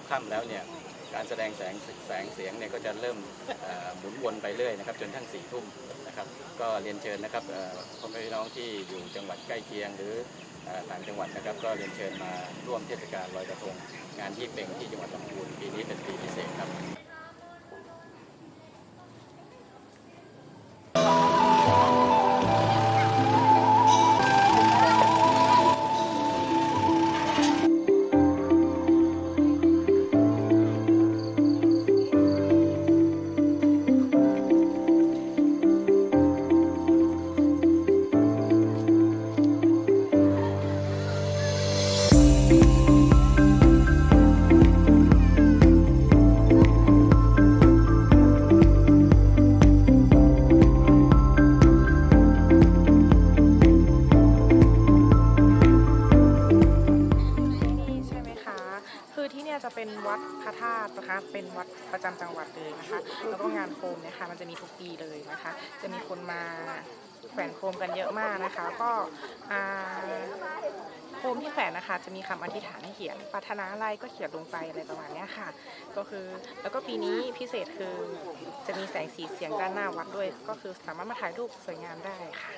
ค่ำแล้วเนี่ยการแสดงแสงเสียงเนี่ยก็จะเริ่มหมุนวนไปเรื่อยนะครับจนทั้ง4 ทุ่มนะครับก็เรียนเชิญนะครับพ่อแม่พี่น้องที่อยู่จังหวัดใกล้เคียงหรือต่างจังหวัดนะครับก็เรียนเชิญมาร่วมเทศกาลลอยกระทงงานยี่เป็งที่จังหวัดลำพูนปีนี้เป็นปีพิเศษครับ คือที่เนี่ยจะเป็นวัดพระธาตุนะคะเป็นวัดประจำจังหวัดเลยนะคะแล้วก็งานโคมเนี่ยค่ะมันจะมีทุกปีเลยนะคะจะมีคนมาแขวนโคมกันเยอะมากนะคะก็โคมที่แขวนนะคะจะมีคำอธิษฐานให้เขียนปรารถนาอะไรก็เขียนลงไปอะไรประมาณนี้ค่ะก็คือแล้วก็ปีนี้พิเศษคือจะมีแสงสีเสียงด้านหน้าวัดด้วยก็คือสามารถมาถ่ายรูปสวยงามได้ค่ะ